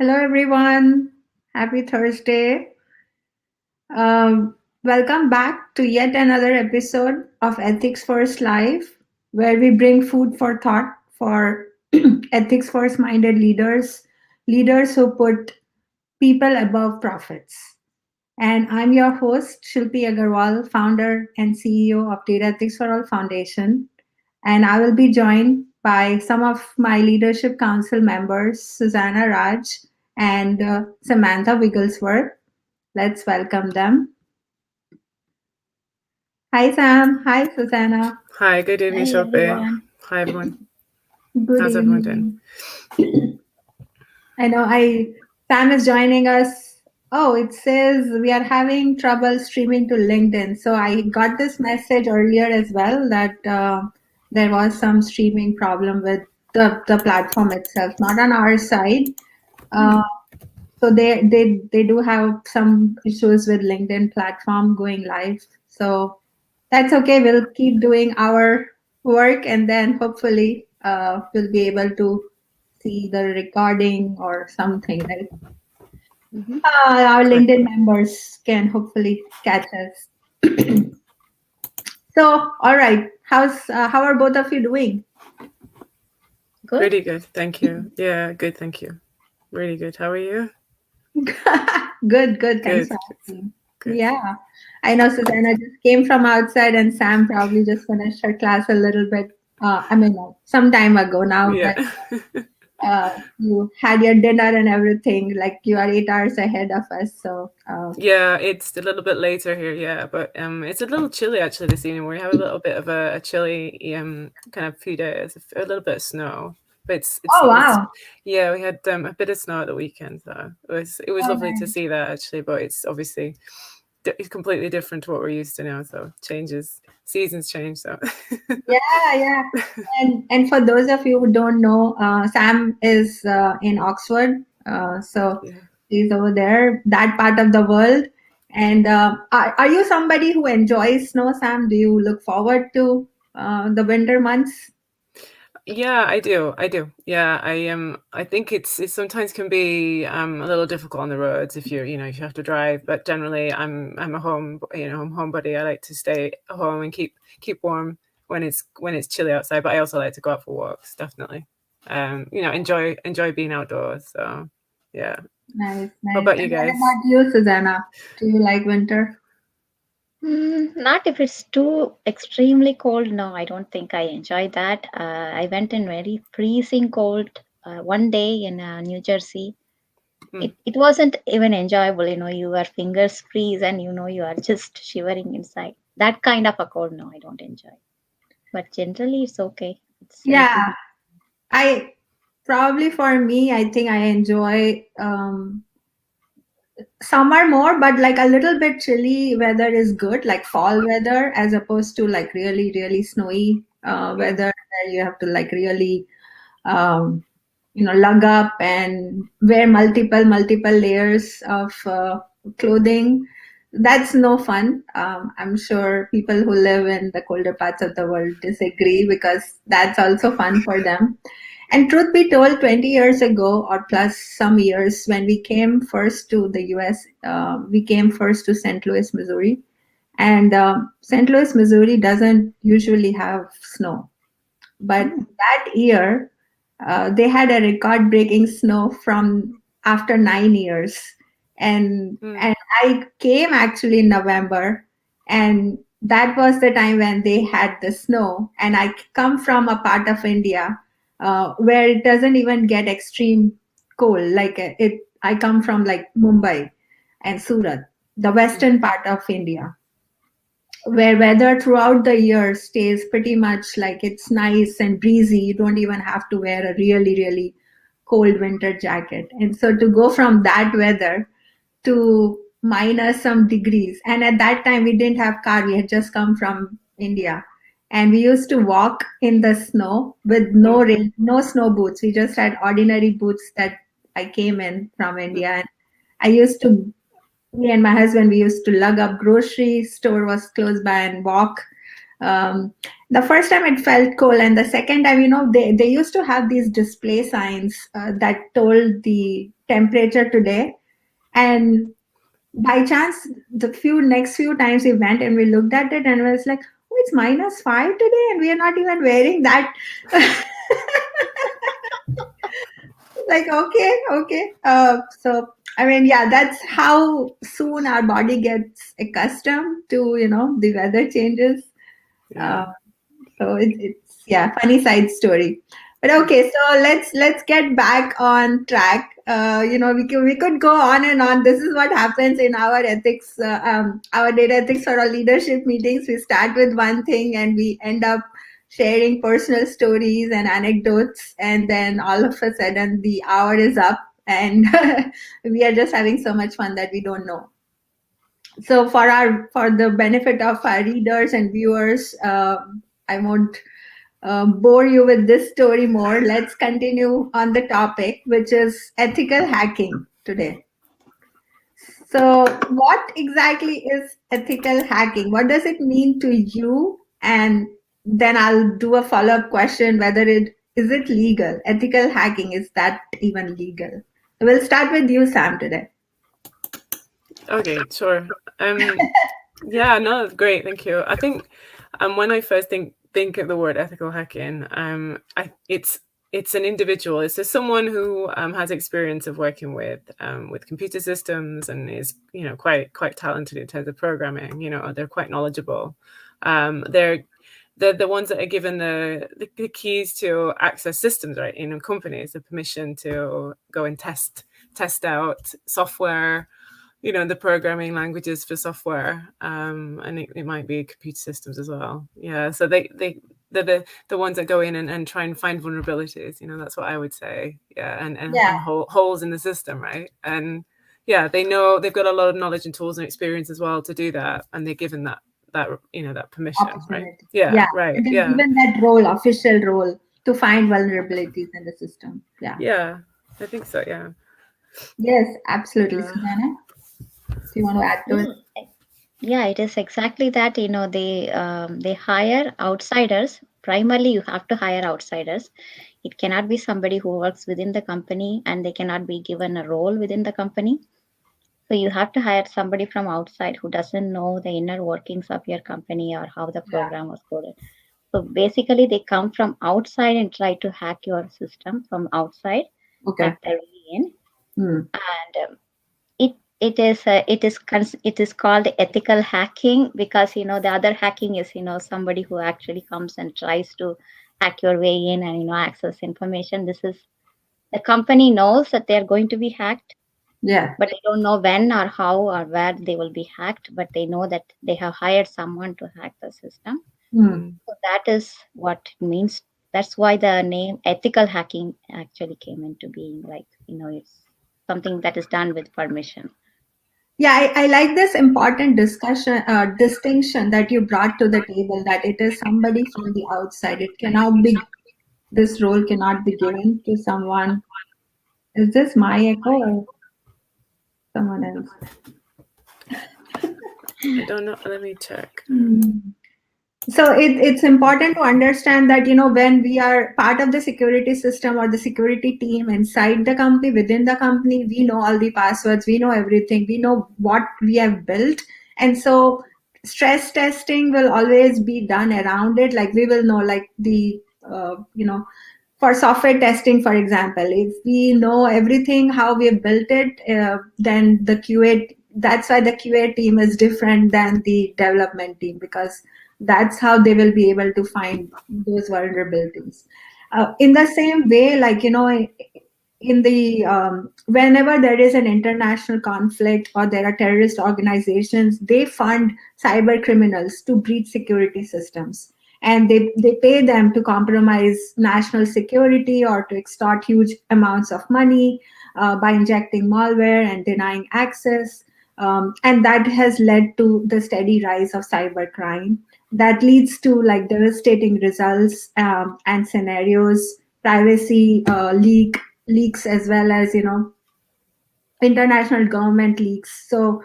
Hello, everyone. Happy Thursday. Welcome back to yet another episode of Ethics First Live, where we bring food for thought for ethics first minded leaders, leaders who put people above profits. And I'm your host, Shilpi Agarwal, founder and CEO of DataEthics4Allᵀᴹ Foundation. And I will be joined by some of my leadership council members, Susanna Raj and Samantha Wigglesworth. Let's welcome them. Hi, Sam. Hi, Susanna. Hi, good evening, Hi Shilpi. everyone. Hi, everyone. Good How's everyone doing? evening. I know Sam is joining us. Oh, it says we are having trouble streaming to LinkedIn. So I got this message earlier as well that there was some streaming problem with the platform itself, not on our side. So they do have some issues with LinkedIn platform going live. So that's okay. We'll keep doing our work and then hopefully we'll be able to see the recording or something, right? Our Great. LinkedIn members can hopefully catch us. So, all right, how are both of you doing? Good. Really good. Thank you. Yeah, good. Thank you. Really good. How are you? Good. Thanks Good. for asking. Good. Yeah, I know Susanna just came from outside, and Sam probably just finished her class a little bit. Some time ago now, Yeah. but you had your dinner and everything. Like you are 8 hours ahead of us, so Yeah, it's a little bit later here. Yeah, but it's a little chilly actually this evening. We have a little bit of a chilly kind of few days, a little bit of snow. But oh wow, yeah, we had a bit of snow at the weekend, so it was oh lovely to nice. see that actually. But it's obviously it's completely different to what we're used to now. So seasons change. So Yeah. And for those of you who don't know, Sam is in Oxford, so yeah. he's over there, that part of the world. And are you somebody who enjoys snow, Sam? Do you look forward to the winter months? Yeah, I do. I do. Yeah, I think it sometimes can be a little difficult on the roads if if you have to drive. But generally, I'm a I'm homebody. I like to stay at home and keep warm when it's chilly outside. But I also like to go out for walks. Definitely. Enjoy being outdoors. So yeah. Nice. What about you And what guys? about you, Susanna? Do you like winter? Not if it's too extremely cold. No, I don't think I enjoy that. I went in very freezing cold one day in New Jersey. Mm. It wasn't even enjoyable. Your fingers freeze and you are just shivering inside. That kind of a cold, no, I don't enjoy. But generally, it's okay. It's a little Yeah, bit. I probably for me, I think I enjoy summer more, but like a little bit chilly weather is good, like fall weather, as opposed to like really, really snowy Mm. weather where you have to like really, um, lug up and wear multiple layers of clothing. That's no fun. I'm sure people who live in the colder parts of the world disagree because that's also fun for them. And truth be told, 20 years ago or plus some years, when we came first to the US, we came first to St. Louis, Missouri. And St. Louis, Missouri doesn't usually have snow. But Mm, that year, they had a record breaking snow from after 9 years. Mm. And I came actually in November, and that was the time when they had the snow. And I come from a part of India where it doesn't even get extreme cold. I come from like Mumbai and Surat, the Mm. western part of India, where weather throughout the year stays pretty much like it's nice and breezy. You don't even have to wear a really, really cold winter jacket. And so to go from that weather to minus some degrees, and at that time we didn't have car, we had just come from India. And we used to walk in the snow with no Mm. rain, no snow boots. We just had ordinary boots that I came in from Mm. India. And I used to me and my husband, we used to lug up groceries, store was close by and walk. The first time it felt cold, and the second time, they used to have these display signs that told the temperature today. And by chance, the next few times we went and we looked at it and was like, oh, it's -5 today, and we are not even wearing that. Like, okay. So I mean, yeah, that's how soon our body gets accustomed to the weather changes. Yeah. So it's funny side story. But okay, so let's get back on track. We could go on and on. This is what happens in our ethics, our data ethics for our leadership meetings. We start with one thing and we end up sharing personal stories and anecdotes, and then all of a sudden the hour is up, and we are just having so much fun that we don't know. So for the benefit of our readers and viewers, I won't bore you with this story more. Let's continue on the topic, which is ethical hacking today. So what exactly is ethical hacking? What does it mean to you? And then I'll do a follow-up question, whether is it legal? Ethical hacking, is that even legal? We'll start with you, Sam, today. Okay, sure. Yeah, no, great, thank you. I think when I first think of the word ethical hacking, it's an individual. It's just someone who has experience of working with computer systems and is quite talented in terms of programming. They're quite knowledgeable. They're the ones that are given the keys to access systems, right? Companies, the permission to go and test out software, the programming languages for software, and it might be computer systems as well. Yeah, so they're the ones that go in and try and find vulnerabilities. That's what I would say. Yeah, and holes in the system, right? And yeah, they've got a lot of knowledge and tools and experience as well to do that, and they're given that permission, right? Yeah, right. And they're given that official role to find vulnerabilities in the system. Yeah, I think so. Yeah. Yes, absolutely. Susanna, do you want to add to it? Yeah, it is exactly that. They hire outsiders. Primarily, you have to hire outsiders. It cannot be somebody who works within the company, and they cannot be given a role within the company. So you have to hire somebody from outside who doesn't know the inner workings of your company or how the program was coded. So basically, they come from outside and try to hack your system from outside. Okay. Hack their way in. And it is called ethical hacking because the other hacking is somebody who actually comes and tries to hack your way in and access information. This is the company knows that they are going to be hacked, but they don't know when or how or where they will be hacked, but they know that they have hired someone to hack the system. So that is what it means. That's why the name ethical hacking actually came into being. It's something that is done with permission. Yeah, I like this important distinction that you brought to the table, that it is somebody from the outside. This role cannot be given to someone. Is this my echo or someone else? I don't know. Let me check. So it's important to understand that, when we are part of the security system or the security team inside the company, within the company, we know all the passwords, we know everything, we know what we have built. And so stress testing will always be done around it. Like we will know, like for software testing, for example, if we know everything, how we have built it, then the QA, that's why the QA team is different than the development team, because that's how they will be able to find those vulnerabilities. In the same way, like, in the whenever there is an international conflict or there are terrorist organizations, they fund cyber criminals to breach security systems, and they pay them to compromise national security or to extort huge amounts of money by injecting malware and denying access. And that has led to the steady rise of cybercrime that leads to like devastating results and scenarios, privacy leaks, as well as international government leaks. So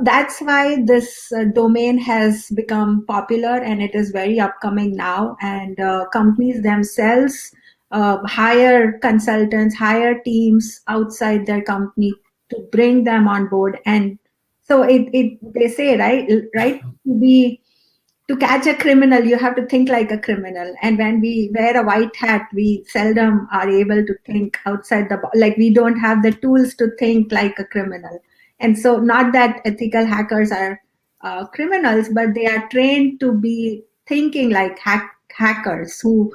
that's why this domain has become popular, and it is very upcoming now. And companies themselves hire consultants, hire teams outside their company to bring them on board. And so they say, right, to catch a criminal, you have to think like a criminal. And when we wear a white hat, we seldom are able to think outside the box. Like, we don't have the tools to think like a criminal. And so, not that ethical hackers are criminals, but they are trained to be thinking like hackers who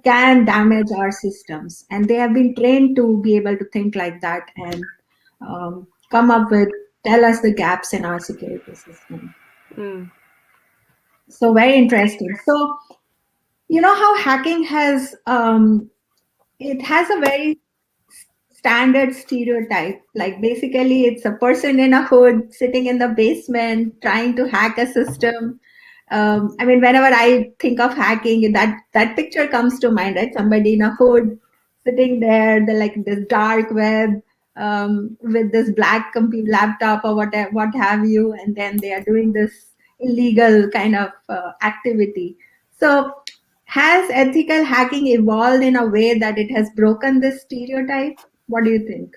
can damage our systems. And they have been trained to be able to think like that and come up with, tell us the gaps in our security system. Mm. So very interesting. So, you know how hacking has, it has a very standard stereotype. Like, basically, it's a person in a hood sitting in the basement trying to hack a system. I mean, whenever I think of hacking, that picture comes to mind, right? Somebody in a hood sitting there, the like this dark web, with this black computer laptop or what have you, and then they are doing this illegal kind of activity. So, has ethical hacking evolved in a way that it has broken this stereotype? What do you think?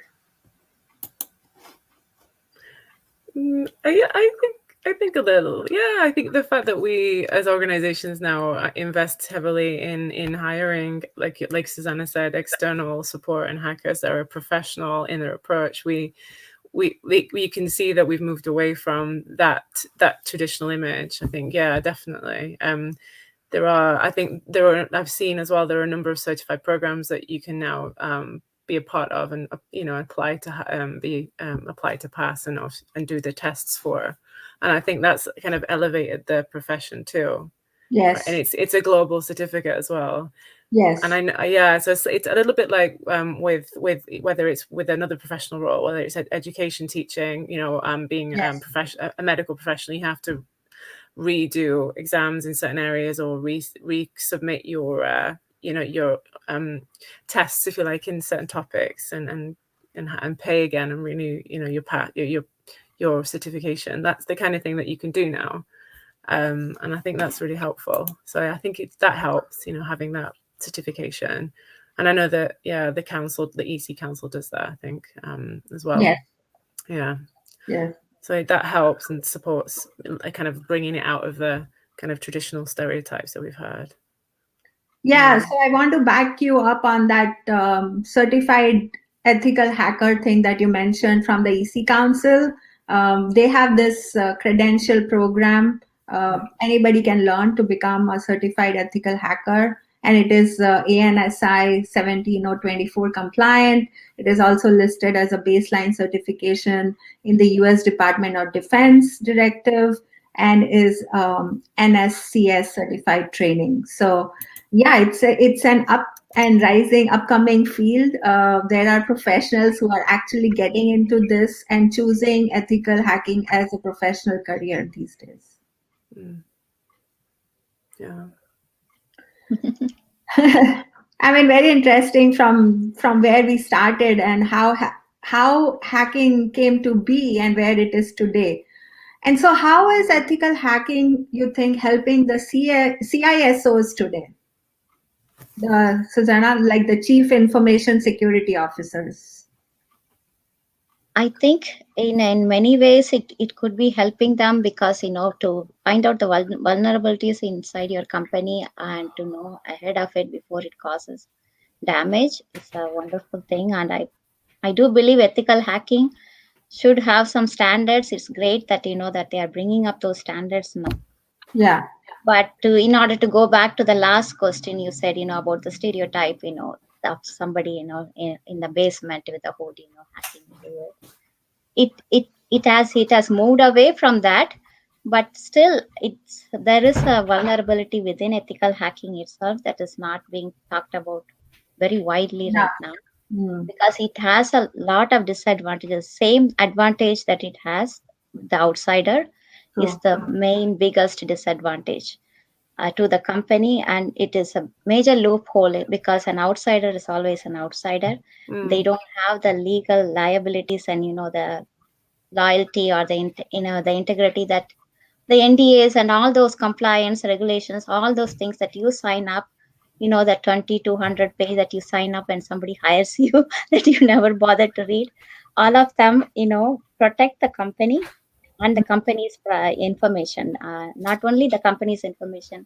I think a little. Yeah, I think the fact that we as organizations now invest heavily in hiring, like Susanna said, external support and hackers that are professional in their approach, we can see that we've moved away from that traditional image. I think, yeah, definitely. I've seen as well, there are a number of certified programs that you can now be a part of and apply to pass and do the tests for. And I think that's kind of elevated the profession too. Yes. Right? And it's a global certificate as well. Yes. And so it's a little bit like with whether it's with another professional role, whether it's education, teaching, being Yes. a medical professional, you have to redo exams in certain areas or resubmit your tests, if you like, in certain topics and pay again and renew your certification. That's the kind of thing that you can do now, and I think that's really helpful. So I think that helps, having that certification. And I know that the council, the EC Council, does that, I think, as well. Yes. Yeah. Yes. So that helps and supports kind of bringing it out of the kind of traditional stereotypes that we've heard. Yeah, so I want to back you up on that certified ethical hacker thing that you mentioned from the EC Council. They have this credential program. Anybody can learn to become a certified ethical hacker, and it is ANSI 17024 compliant. It is also listed as a baseline certification in the US Department of Defense directive and is NSCS certified training. So yeah, it's an up and rising upcoming field. There are professionals who are actually getting into this and choosing ethical hacking as a professional career these days. Yeah. I mean, very interesting from where we started and how hacking came to be and where it is today. And so, how is ethical hacking, you think, helping the CISOs today? Susanna, like the Chief Information Security Officers. I think in many ways it could be helping them because, to find out the vulnerabilities inside your company and to know ahead of it before it causes damage is a wonderful thing. And I do believe ethical hacking should have some standards. It's great that, that they are bringing up those standards now. Yeah. But in order to go back to the last question you said, about the stereotype, of somebody, in the basement with a hood, hacking into it. It has moved away from that, but still there is a vulnerability within ethical hacking itself that is not being talked about very widely right now, because it has a lot of disadvantages. Same advantage that it has, the outsider is the main biggest disadvantage to the company, and it is a major loophole because an outsider is always an outsider. They don't have the legal liabilities and the loyalty or the integrity that the NDAs and all those compliance regulations, all those things that you sign up, the 2,200 page that you sign up and somebody hires you that you never bothered to read, all of them, protect the company and the company's information. Not only the company's information,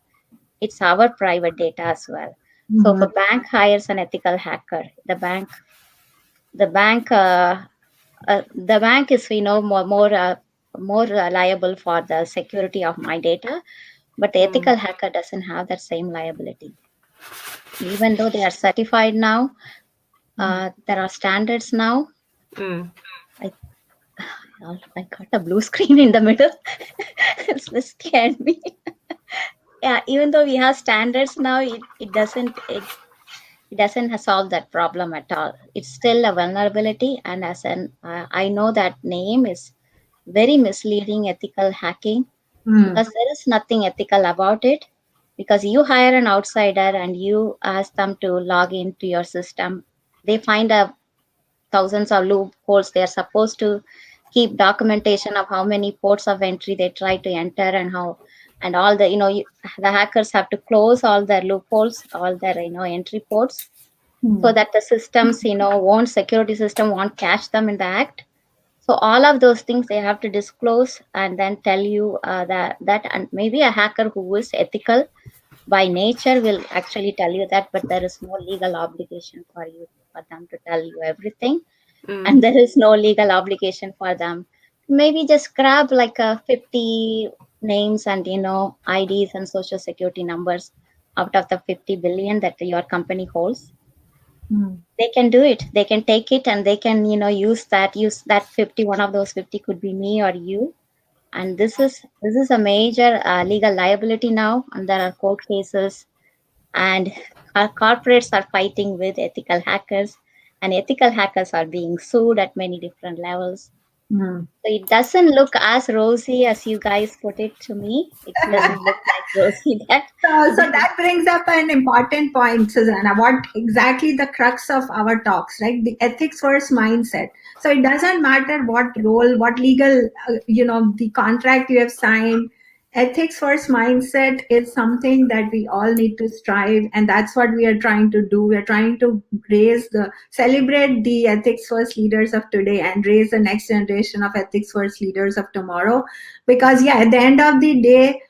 it's our private data as well. So if Mhm. a bank hires an ethical hacker, the bank the bank is more liable for the security of my data, but the Mm, ethical hacker doesn't have that same liability. Even though they are certified now, there are standards now. mm, I I got a blue screen in the middle. This scared me. Yeah, even though we have standards now, it doesn't solve that problem at all. It's still a vulnerability, and I know that name is very misleading, ethical hacking, Mm. because there is nothing ethical about it. Because you hire an outsider and you ask them to log into your system, they find a thousands of loopholes. They are supposed to keep documentation of how many ports of entry they try to enter and how, and all the the hackers have to close all their loopholes, all their entry ports, so Mm. that the systems won't security system won't catch them in the act. So all of those things they have to disclose and then tell you that and maybe a hacker who is ethical by nature will actually tell you that, but there is no legal obligation for them to tell you everything, mm, and there is no legal obligation for them. Maybe just grab like 50 names and IDs and social security numbers out of the 50 billion that your company holds. Mm. They can do it. They can take it and they can use that 50. One of those 50 could be me or you, and this is a major legal liability now, and there are court cases, and our corporates are fighting with ethical hackers, and ethical hackers are being sued at many different levels. Mm. So it doesn't look as rosy as you guys put it to me. It doesn't look like rosy that. So that brings up an important point, Susanna. What exactly the crux of our talks, right? The ethics first mindset. So it doesn't matter what role, what legal, the contract you have signed. Ethics first mindset is something that we all need to strive, and that's what we are trying to do. We are trying to celebrate the ethics first leaders of today and raise the next generation of ethics first leaders of tomorrow. Because yeah, at the end of the day,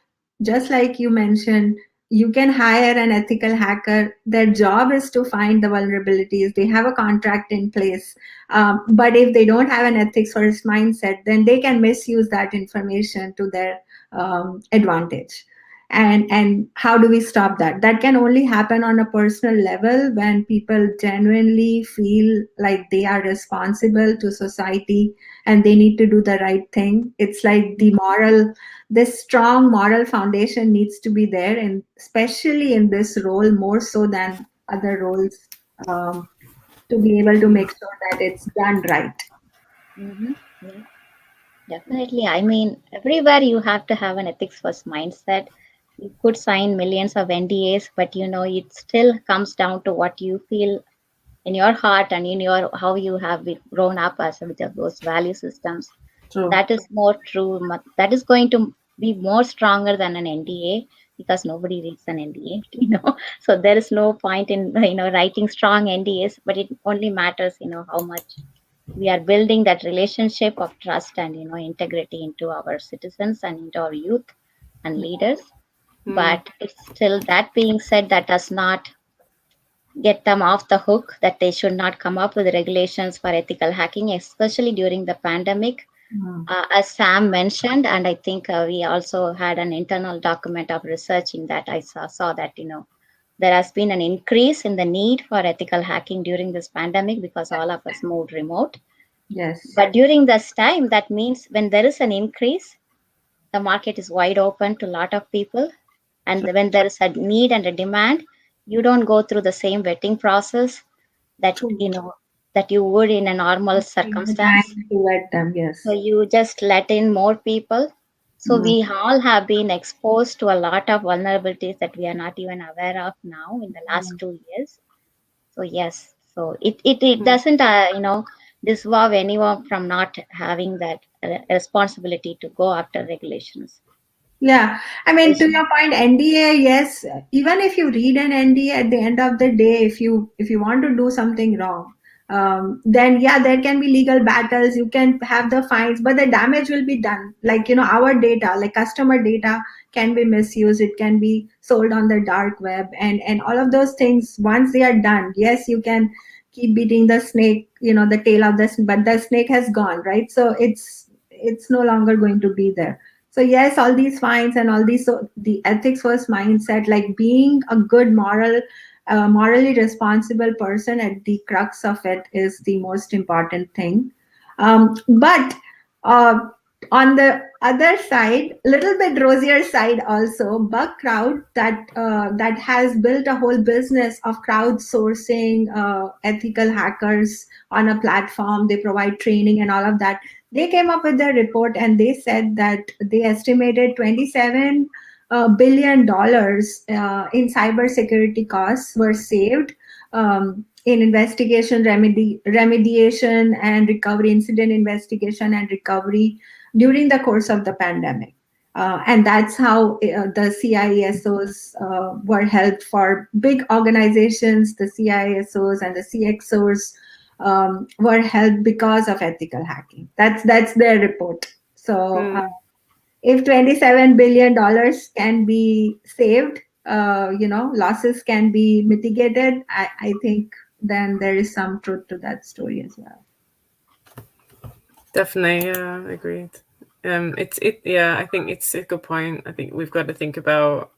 just like you mentioned, you can hire an ethical hacker. Their job is to find the vulnerabilities. They have a contract in place. But if they don't have an ethics first mindset, then they can misuse that information to their advantage. And how do we stop that? That can only happen on a personal level when people genuinely feel like they are responsible to society and they need to do the right thing. It's like this strong moral foundation needs to be there, and especially in this role more so than other roles, um, to be able to make mm, sure that it's done right. Yeah, definitely. I mean, everywhere you have to have an ethics first mindset. You could sign millions of NDAs, but it still comes down to what you feel in your heart and in your how you have been grown up as with those value systems. True. That is more true. That is going to be more stronger than an NDA, because nobody reads an NDA, So there is no point in writing strong NDAs, but it only matters how much we are building that relationship of trust and integrity into our citizens and into our youth and leaders. mm, But it's still, that being said, that does not get them off the hook, that they should not come up with regulations for ethical hacking, especially during the pandemic. Mm. As Sam mentioned, and I think we also had an internal document of researching that I saw that there has been an increase in the need for ethical hacking during this pandemic because all of us moved remote. Yes. But during this time, that means when there is an increase, the market is wide open to a lot of people. And True. when there is a need and a demand, you don't go through the same vetting process that True. that you would in a normal Take the circumstance. time to let them. So Yes. you just let in more people. So Mm. we all have been exposed to a lot of vulnerabilities that we are not even aware of now in the last Mm. 2 years. So yes, so it mm, doesn't disvolve anyone from not having that responsibility to go after regulations. Yeah, I mean, to your point, NDA, yes, even if you read an NDA, at the end of the day, if you want to do something wrong, then yeah, there can be legal battles, you can have the fines, but the damage will be done. Like, our data, like customer data, can be misused, it can be sold on the dark web, and all of those things, once they are done, yes, you can keep beating the snake, the tail of the snake, but the snake has gone, right? So it's no longer going to be there. So yes, all these fines and all these, so the ethics first mindset, like being a good morally responsible person, at the crux of it is the most important thing. But uh, on the other side, little bit rosier side also, Bug Crowd, that has built a whole business of crowdsourcing ethical hackers on a platform. They provide training and all of that. They came up with their report and they said that they estimated $27 billion in cybersecurity costs were saved in investigation, remediation, and recovery, incident investigation and recovery during the course of the pandemic. And that's how the CISOs were helped. For big organizations, the CISOs and the CXOs were helped because of ethical hacking. That's their report. So if $27 billion can be saved, losses can be mitigated, I think then there is some truth to that story as well. Definitely, yeah, agreed. I think it's a good point. I think we've got to think about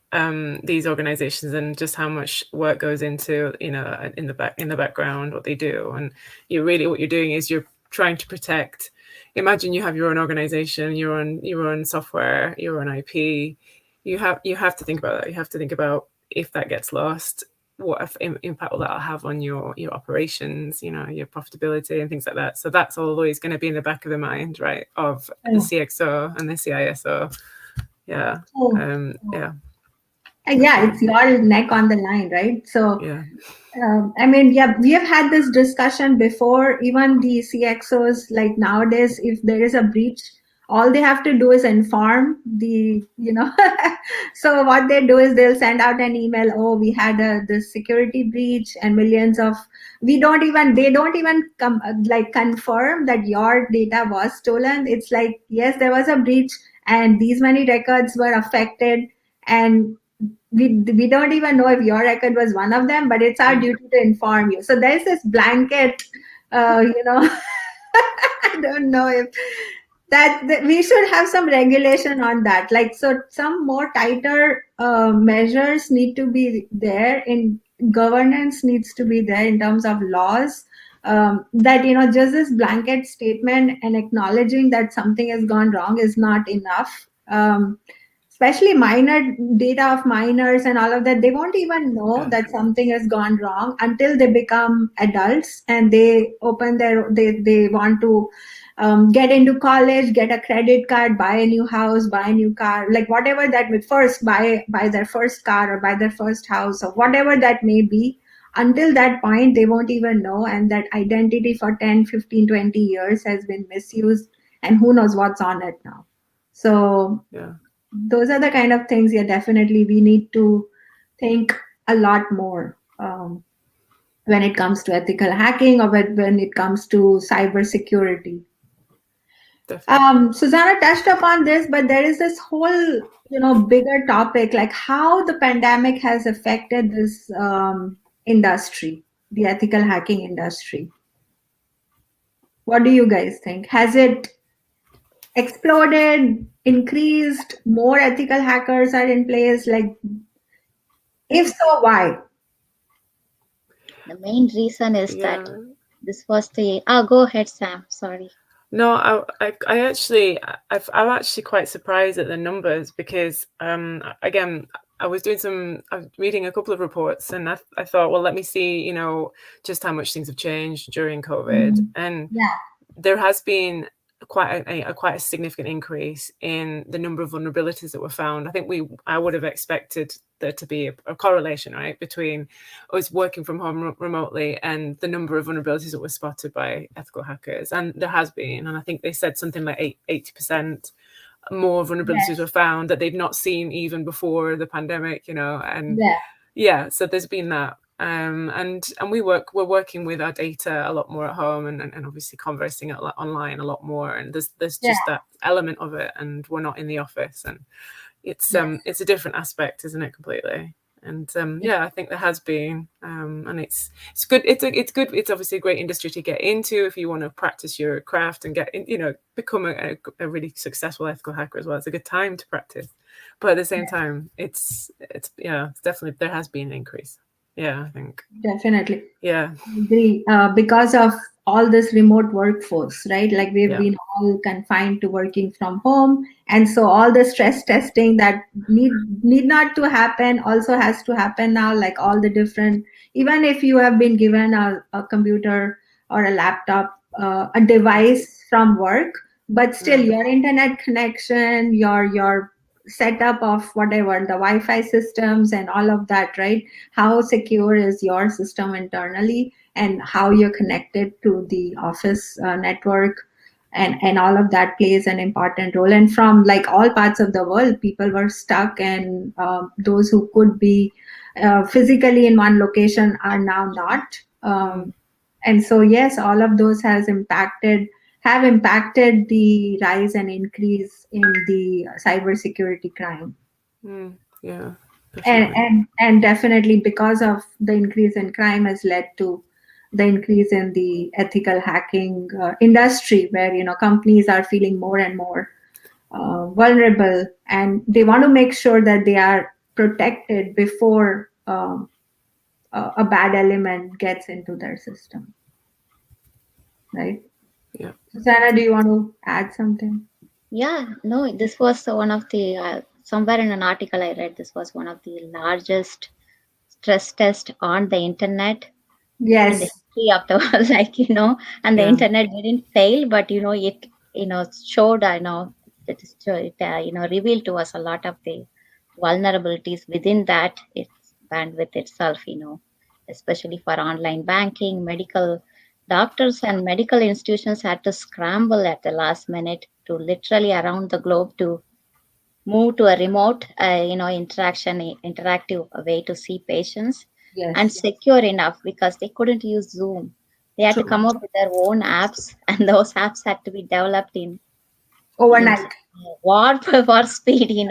these organizations and just how much work goes into, in the background, what they do. And what you're doing is you're trying to protect. Imagine you have your own organization, your own software, your own IP. You have to think about that. You have to think about, if that gets lost, what impact will that have on your operations, your profitability and things like that. So that's always going to be in the back of the mind, right, of the CXO and the CISO. Yeah. Yeah. Yeah, it's your neck on the line, right? So yeah. I mean, yeah, we have had this discussion before. Even the CXOs, like nowadays, if there is a breach, all they have to do is inform the, so what they do is they'll send out an email. Oh, we had this security breach and millions of, they don't even confirm that your data was stolen. It's like, yes, there was a breach and these many records were affected, and we don't even know if your record was one of them, but it's our duty to inform you. So there's this blanket, I don't know if that we should have some regulation on that. Like, so some more tighter measures need to be there, in governance needs to be there in terms of laws, that, just this blanket statement and acknowledging that something has gone wrong is not enough. Especially minor data of minors and all of that, they won't even know that something has gone wrong until they become adults and they open they want to get into college, get a credit card, buy a new house, buy a new car, like whatever that would first buy their first car or buy their first house or whatever that may be. Until that point, they won't even know, and that identity for 10, 15, 20 years has been misused, and who knows what's on it now. So those are the kind of things, definitely we need to think a lot more when it comes to ethical hacking, or when it comes to cybersecurity. Susanna touched upon this, but there is this whole, bigger topic, like how the pandemic has affected this industry, the ethical hacking industry. What do you guys think? Has it exploded, increased, more ethical hackers are in place? Like, if so, why? The main reason is that this was the, go ahead, Sam, sorry. No, I'm actually quite surprised at the numbers, because again, I was reading a couple of reports, and I thought, well, let me see, just how much things have changed during COVID. And there has been quite a significant increase in the number of vulnerabilities that were found. I think I would have expected there to be a correlation, right, between us working from home remotely and the number of vulnerabilities that were spotted by ethical hackers, and there has been. And I think they said something like 80% more vulnerabilities were found that they'd not seen even before the pandemic, and so there's been that. And we're working with our data a lot more at home, and obviously conversing online a lot more, and there's just that element of it, and we're not in the office, and it's a different aspect, isn't it, completely? And I think there has been, and it's good. It's good. It's obviously a great industry to get into if you want to practice your craft and get become a really successful ethical hacker as well. It's a good time to practice, but at the same time, it's definitely, there has been an increase. Yeah, I think definitely. Yeah, I agree. Because of all this remote workforce, right? Like we've been all confined to working from home, and so all the stress testing that need not to happen also has to happen now. Like all the different, even if you have been given a computer or a laptop, a device from work, but still your internet connection, your setup of whatever the Wi-Fi systems and all of that, right? How secure is your system internally, and how you're connected to the office network, and all of that plays an important role. And from like all parts of the world, people were stuck, and those who could be physically in one location are now not. And so yes, all of those have impacted the rise and increase in the cybersecurity crime. Yeah. And definitely, because of the increase in crime, has led to the increase in the ethical hacking industry, where companies are feeling more and more vulnerable, and they want to make sure that they are protected before a bad element gets into their system, right? Yeah. Susanna, do you want to add something? Yeah, no, this was one of the somewhere in an article I read, this was one of the largest stress tests on the internet in the history of the world, and the internet didn't fail, but it showed, it revealed to us a lot of the vulnerabilities within that its bandwidth itself, especially for online banking. Medical doctors and medical institutions had to scramble at the last minute to literally around the globe to move to a remote, interactive way to see patients, and secure enough, because they couldn't use Zoom. They had to come up with their own apps, and those apps had to be developed in overnight, warp speed,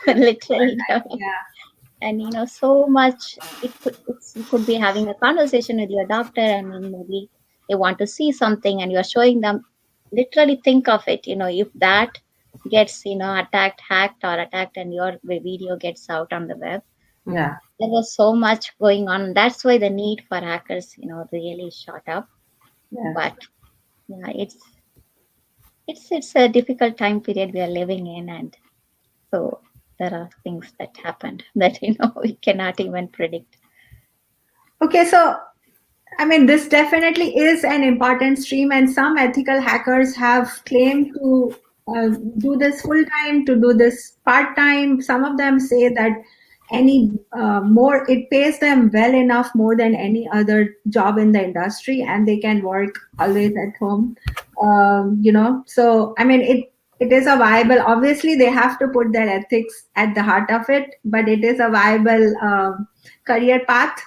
literally. And so much you could be having a conversation with your doctor, and maybe they want to see something, and you're showing them. Literally think of it, if that gets hacked or attacked, and your video gets out on the web. There was so much going on. That's why the need for hackers really shot up. But it's a difficult time period we are living in, and so there are things that happened that we cannot even predict. Okay, so I mean, this definitely is an important stream, and some ethical hackers have claimed to do this full time, to do this part time. Some of them say that it pays them well enough, more than any other job in the industry, and they can work always at home. So I mean, it is a viable. Obviously, they have to put their ethics at the heart of it, but it is a viable career path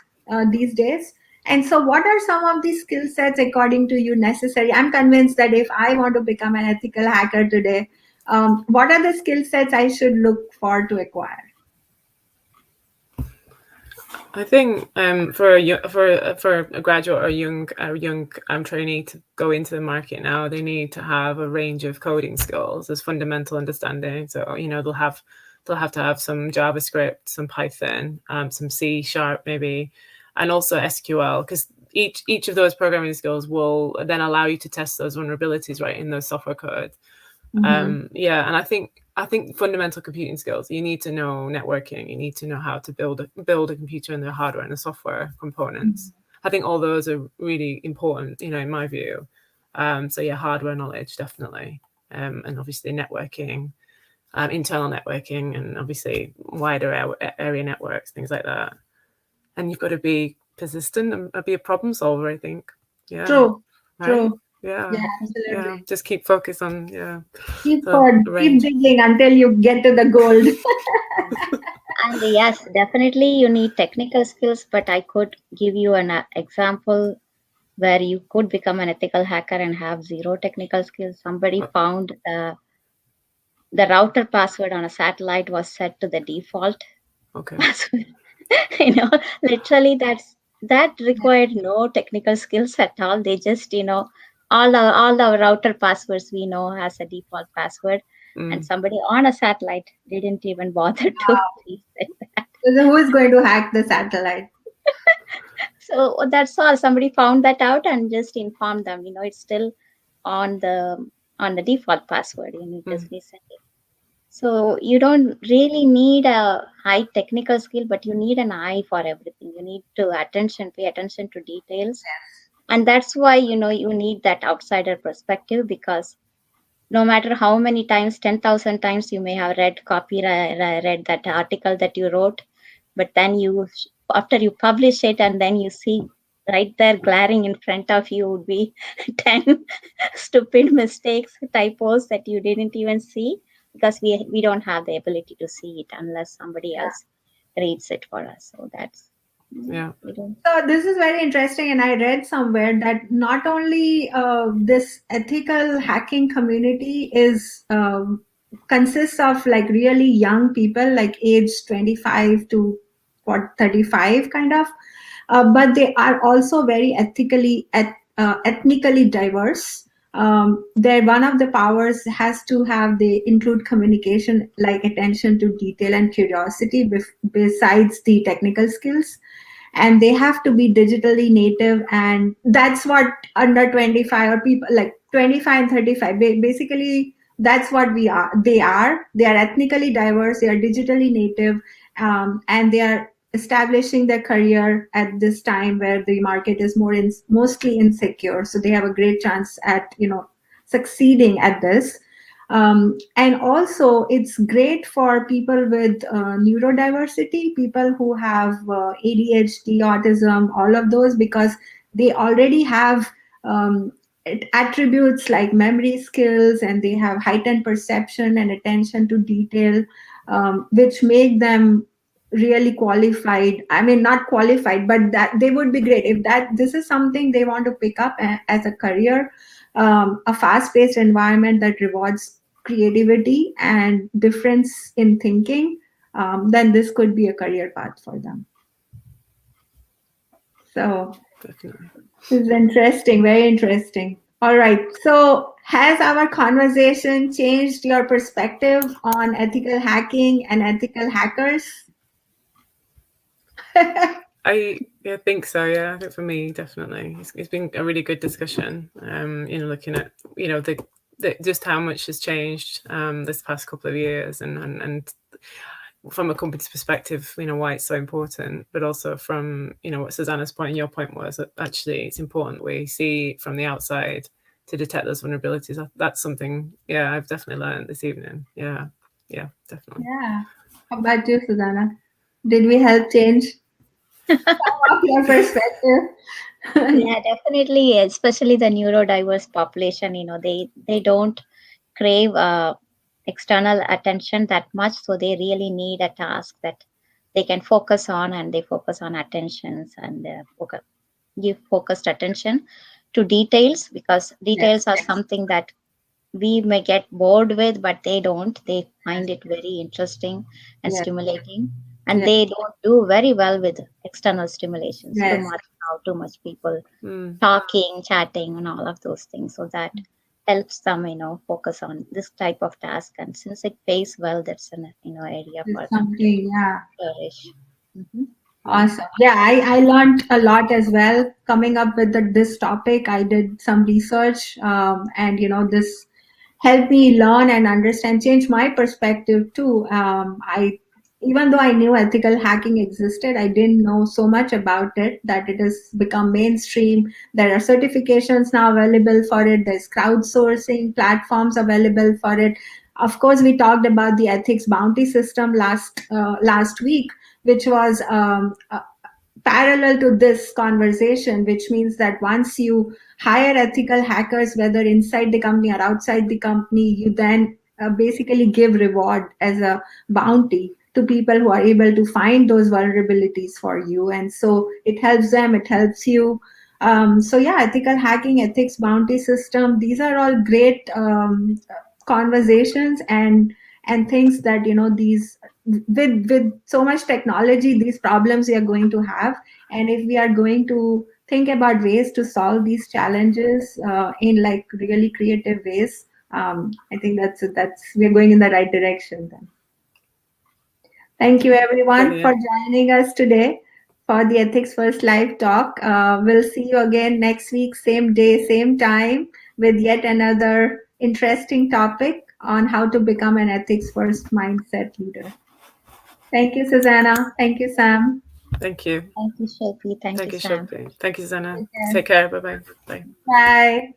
these days. And so what are some of these skill sets, according to you, necessary? I'm convinced that if I want to become an ethical hacker today, what are the skill sets I should look for to acquire? I think for a graduate or a young trainee to go into the market now, they need to have a range of coding skills as fundamental understanding. So they'll have to have some JavaScript, some Python, some C# maybe, and also SQL, because each of those programming skills will then allow you to test those vulnerabilities right in those software code. And I think fundamental computing skills. You need to know networking. You need to know how to build a computer and the hardware and the software components. I think all those are really important, in my view. So yeah, hardware knowledge, definitely. And obviously networking, internal networking, and obviously wider area networks, things like that. And you've got to be persistent and be a problem solver, I think. Yeah. True. Right? True. Yeah. Yeah, absolutely. Yeah. Just keep focus on, Keep the range. digging until you get to the gold. And yes, definitely you need technical skills, but I could give you an example where you could become an ethical hacker and have zero technical skills. Somebody found the router password on a satellite was set to the default password. Literally that required no technical skills at all. They just, all the router passwords we know has a default password. And somebody on a satellite didn't even bother to reset that. So who is going to hack the satellite? So that's all. Somebody found that out and just informed them. It's still on the default password. Just reset it. So you don't really need a high technical skill, but you need an eye for everything. You need to pay attention to details. And that's why, you need that outsider perspective, because no matter how many times, 10,000 times you may have read that article that you wrote, but then after you publish it and then you see right there glaring in front of you would be 10 stupid mistakes, typos that you didn't even see, because we don't have the ability to see it unless somebody else reads it for us. So that's So this is very interesting, and I read somewhere that not only this ethical hacking community is consists of like really young people, like age 25 to 35 kind of, but they are also very ethnically diverse. They're one of the powers has to have, they include communication, like attention to detail and curiosity besides the technical skills, and they have to be digitally native, and that's what under 25 or people like 25 and 35 basically that's what they are ethnically diverse, they are digitally native, and they are establishing their career at this time where the market is mostly insecure, so they have a great chance at succeeding at this. And also it's great for people with neurodiversity, people who have ADHD, autism, all of those, because they already have attributes like memory skills, and they have heightened perception and attention to detail, which make them really qualified. I mean, not qualified, but that they would be great if that this is something they want to pick up as a career. A fast-paced environment that rewards creativity and difference in thinking, then this could be a career path for them. So Definitely. this is interesting, very interesting. All right. So has our conversation changed your perspective on ethical hacking and ethical hackers? I think so. Yeah, I think for me, definitely, it's been a really good discussion. Looking at just how much has changed this past couple of years, and from a company's perspective, why it's so important, but also from what Susanna's point and your point was that actually it's important we see from the outside to detect those vulnerabilities. That's something, I've definitely learned this evening. Yeah, definitely. Yeah. How about you, Susanna? Did we help change some of your perspective? Yeah, definitely, especially the neurodiverse population. They don't crave external attention that much, so they really need a task that they can focus on, and they focus on attentions, and give focused attention to details, because details are something that we may get bored with, but they don't. They find it very interesting and stimulating, and they don't do very well with external stimulations. Too much people talking, chatting, and all of those things. So that helps them, focus on this type of task. And since it pays well, that's an area for them to flourish. Mm-hmm. Awesome. Yeah, I learned a lot as well coming up with this topic. I did some research, and this helped me learn and understand, change my perspective too. I even though I knew ethical hacking existed, I didn't know so much about it that it has become mainstream. There are certifications now available for it. There's crowdsourcing platforms available for it. Of course, we talked about the ethics bounty system last week, which was parallel to this conversation, which means that once you hire ethical hackers, whether inside the company or outside the company, you then basically give reward as a bounty to people who are able to find those vulnerabilities for you. And so it helps them, it helps you. So yeah, ethical hacking, ethics bounty system, these are all great conversations and things that, these with so much technology, these problems we are going to have. And if we are going to think about ways to solve these challenges in like really creative ways, I think that's we're going in the right direction then. Thank you everyone for Brilliant. joining us today for the Ethics First live talk. We'll see you again next week, same day, same time, with yet another interesting topic on how to become an ethics first mindset leader. Thank you, Susanna. Thank you, Sam. Thank you. Thank you, Shilpi. Thank you, Sam. Shilpi. Thank you, Zana. Take care. Take care. Bye-bye. Bye. Bye.